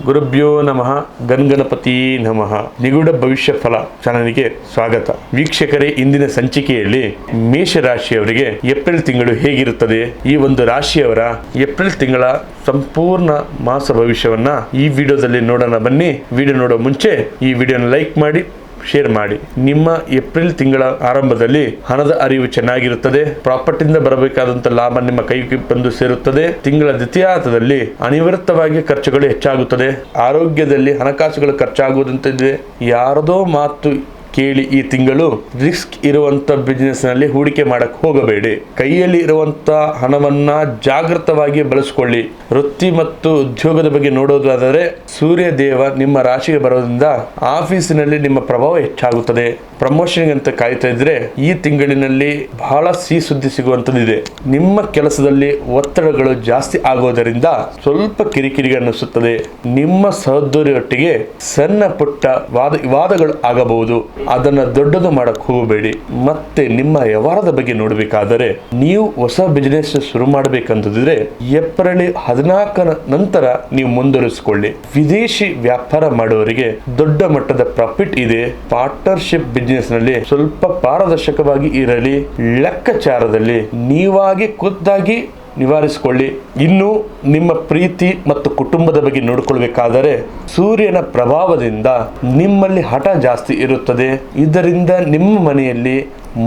ಗುರುಭ್ಯೋ ನಮಃ ಗಣಗಣಪತಿ ನಮಃ. ನಿಗೂಢ ಭವಿಷ್ಯ ಫಲ ಚಾನಲ್ಗೆ ಸ್ವಾಗತ. ವೀಕ್ಷಕರೇ, ಇಂದಿನ ಸಂಚಿಕೆಯಲ್ಲಿ ಮೇಷರಾಶಿಯವರಿಗೆ ಏಪ್ರಿಲ್ ತಿಂಗಳು ಹೇಗಿರುತ್ತದೆ, ಈ ಒಂದು ರಾಶಿಯವರ ಏಪ್ರಿಲ್ ತಿಂಗಳ ಸಂಪೂರ್ಣ ಮಾಸ ಭವಿಷ್ಯವನ್ನ ಈ ವಿಡಿಯೋದಲ್ಲಿ ನೋಡೋಣ ಬನ್ನಿ. ವಿಡಿಯೋ ನೋಡೋ ಮುಂಚೆ ಈ ವಿಡಿಯೋನ ಲೈಕ್ ಮಾಡಿ, ಶೇರ್ ಮಾಡಿ. ನಿಮ್ಮ ಏಪ್ರಿಲ್ ತಿಂಗಳ ಆರಂಭದಲ್ಲಿ ಹಣದ ಅರಿವು ಚೆನ್ನಾಗಿರುತ್ತದೆ. ಪ್ರಾಪರ್ಟಿಯಿಂದ ಬರಬೇಕಾದಂತ ಲಾಭ ನಿಮ್ಮ ಕೈಗೆ ಬಂದು ಸೇರುತ್ತದೆ. ತಿಂಗಳ ದ್ವಿತೀಯಾರ್ಧದಲ್ಲಿ ಅನಿವಾರ್ಯವಾಗಿ ಖರ್ಚುಗಳು ಹೆಚ್ಚಾಗುತ್ತದೆ. ಆರೋಗ್ಯದಲ್ಲಿ ಹಣಕಾಸುಗಳು ಖರ್ಚಾಗುವುದಂತಿದೆ. ಯಾರದೋ ಮಾತು ಕೇಳಿ ಈ ತಿಂಗಳು ರಿಸ್ಕ್ ಇರುವಂತ ಬಿಸಿನೆಸ್ ನಲ್ಲಿ ಹೂಡಿಕೆ ಮಾಡಕ್ ಹೋಗಬೇಡಿ. ಕೈಯಲ್ಲಿ ಇರುವಂತ ಹಣವನ್ನ ಜಾಗೃತವಾಗಿ ಬಳಸಿಕೊಳ್ಳಿ. ವೃತ್ತಿ ಮತ್ತು ಉದ್ಯೋಗದ ಬಗ್ಗೆ ನೋಡೋದಾದರೆ, ಸೂರ್ಯ ದೇವ ನಿಮ್ಮ ರಾಶಿಗೆ ಬರೋದ್ರಿಂದ ಆಫೀಸಿನಲ್ಲಿ ನಿಮ್ಮ ಪ್ರಭಾವ ಹೆಚ್ಚಾಗುತ್ತದೆ. ಪ್ರಮೋಷನ್ ಅಂತ ಕಾಯ್ತಾ ಇದ್ರೆ ಈ ತಿಂಗಳಿನಲ್ಲಿ ಬಹಳ ಸಿಹಿ ಸುದ್ದಿ ಸಿಗುವಂತದ್ದಿದೆ. ನಿಮ್ಮ ಕೆಲಸದಲ್ಲಿ ಒತ್ತಡಗಳು ಜಾಸ್ತಿ ಆಗೋದರಿಂದ ಸ್ವಲ್ಪ ಕಿರಿಕಿರಿ ಅನ್ನಿಸುತ್ತದೆ. ನಿಮ್ಮ ಸಹೋದ್ಯೋಗಿಯೊಟ್ಟಿಗೆ ಸಣ್ಣ ಪುಟ್ಟ ವಿವಾದಗಳು ಆಗಬಹುದು. ಅದನ್ನ ದೊಡ್ಡದು ಮಾಡಕ್ ಹೋಗಬೇಡಿ. ಮತ್ತೆ ನಿಮ್ಮ ವ್ಯವಹಾರದ ಬಗ್ಗೆ ನೋಡಬೇಕಾದರೆ, ನೀವು ಹೊಸ ಬಿಸಿನೆಸ್ ಶುರು ಮಾಡಬೇಕಂತಿದ್ರೆ ಏಪ್ರಿಲ್ 14 ನಂತರ ನೀವು ಮುಂದುವರಿಸಿಕೊಳ್ಳಿ. ವಿದೇಶಿ ವ್ಯಾಪಾರ ಮಾಡುವವರಿಗೆ ದೊಡ್ಡ ಮಟ್ಟದ ಪ್ರಾಫಿಟ್ ಇದೆ. ಪಾರ್ಟ್ನರ್ಶಿಪ್ ಬಿಸಿನೆಸ್ ನಲ್ಲಿ ಸ್ವಲ್ಪ ಪಾರದರ್ಶಕವಾಗಿ ಇರಲಿ. ಲೆಕ್ಕಾಚಾರದಲ್ಲಿ ನೀವಾಗಿ ಖುದ್ದಾಗಿ ನಿವಾರಿಸಿಕೊಳ್ಳಿ. ಇನ್ನು ನಿಮ್ಮ ಪ್ರೀತಿ ಮತ್ತು ಕುಟುಂಬದ ಬಗ್ಗೆ ನೋಡಿಕೊಳ್ಬೇಕಾದರೆ, ಸೂರ್ಯನ ಪ್ರಭಾವದಿಂದ ನಿಮ್ಮಲ್ಲಿ ಹಠ ಜಾಸ್ತಿ ಇರುತ್ತದೆ. ಇದರಿಂದ ನಿಮ್ಮ ಮನೆಯಲ್ಲಿ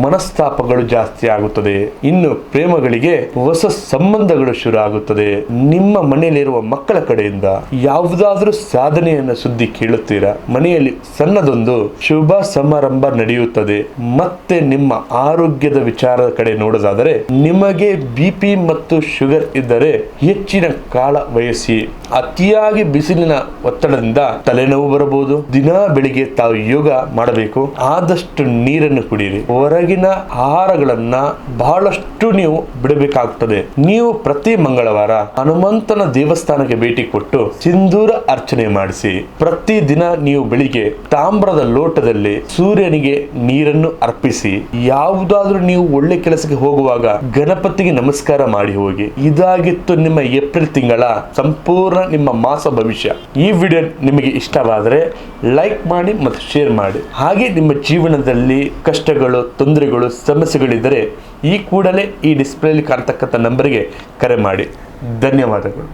ಮನಸ್ತಾಪಗಳು ಜಾಸ್ತಿ ಆಗುತ್ತದೆ. ಇನ್ನು ಪ್ರೇಮಗಳಿಗೆ ಹೊಸ ಸಂಬಂಧಗಳು ಶುರು ಆಗುತ್ತದೆ. ನಿಮ್ಮ ಮನೆಯಲ್ಲಿರುವ ಮಕ್ಕಳ ಕಡೆಯಿಂದ ಯಾವುದಾದ್ರೂ ಸಾಧನೆಯನ್ನ ಸುದ್ದಿ ಕೇಳುತ್ತೀರಾ. ಮನೆಯಲ್ಲಿ ಸಣ್ಣದೊಂದು ಶುಭ ಸಮಾರಂಭ ನಡೆಯುತ್ತದೆ. ಮತ್ತೆ ನಿಮ್ಮ ಆರೋಗ್ಯದ ವಿಚಾರದ ಕಡೆ ನೋಡೋದಾದರೆ, ನಿಮಗೆ ಬಿಪಿ ಮತ್ತು ಶುಗರ್ ಇದ್ದರೆ ಹೆಚ್ಚಿನ ಕಾಲ ವಹಿಸಿ. ಅತಿಯಾಗಿ ಬಿಸಿಲಿನ ಒತ್ತಡದಿಂದ ತಲೆನೋವು ಬರಬಹುದು. ದಿನ ಬೆಳಿಗ್ಗೆ ತಾವು ಯೋಗ ಮಾಡಬೇಕು. ಆದಷ್ಟು ನೀರನ್ನು ಕುಡಿಯಿರಿ. ಹೊರಗಿನ ಆಹಾರಗಳನ್ನ ಬಹಳಷ್ಟು ನೀವು ಬಿಡಬೇಕಾಗುತ್ತದೆ. ನೀವು ಪ್ರತಿ ಮಂಗಳವಾರ ಹನುಮಂತನ ದೇವಸ್ಥಾನಕ್ಕೆ ಭೇಟಿ ಕೊಟ್ಟು ಸಿಂಧೂರ ಅರ್ಚನೆ ಮಾಡಿಸಿ. ಪ್ರತಿ ದಿನ ನೀವು ಬೆಳಿಗ್ಗೆ ತಾಮ್ರದ ಲೋಟದಲ್ಲಿ ಸೂರ್ಯನಿಗೆ ನೀರನ್ನು ಅರ್ಪಿಸಿ. ಯಾವುದಾದ್ರೂ ನೀವು ಒಳ್ಳೆ ಕೆಲಸಕ್ಕೆ ಹೋಗುವಾಗ ಗಣಪತಿಗೆ ನಮಸ್ಕಾರ ಮಾಡಿ ಹೋಗಿ. ಇದಾಗಿತ್ತು ನಿಮ್ಮ ಏಪ್ರಿಲ್ ತಿಂಗಳ ಸಂಪೂರ್ಣ ನಿಮ್ಮ ಮಾಸ ಭವಿಷ್ಯ. ಈ ವಿಡಿಯೋ ನಿಮಗೆ ಇಷ್ಟವಾದರೆ ಲೈಕ್ ಮಾಡಿ ಮತ್ತು ಶೇರ್ ಮಾಡಿ. ಹಾಗೆ ನಿಮ್ಮ ಜೀವನದಲ್ಲಿ ಕಷ್ಟಗಳು, ತೊಂದರೆಗಳು, ಸಮಸ್ಯೆಗಳಿದ್ದರೆ ಈ ಕೂಡಲೇ ಈ ಡಿಸ್ಪ್ಲೇಲಿ ಕಾಣ್ತಕ್ಕಂಥ ನಂಬರ್ಗೆ ಕರೆ ಮಾಡಿ. ಧನ್ಯವಾದಗಳು.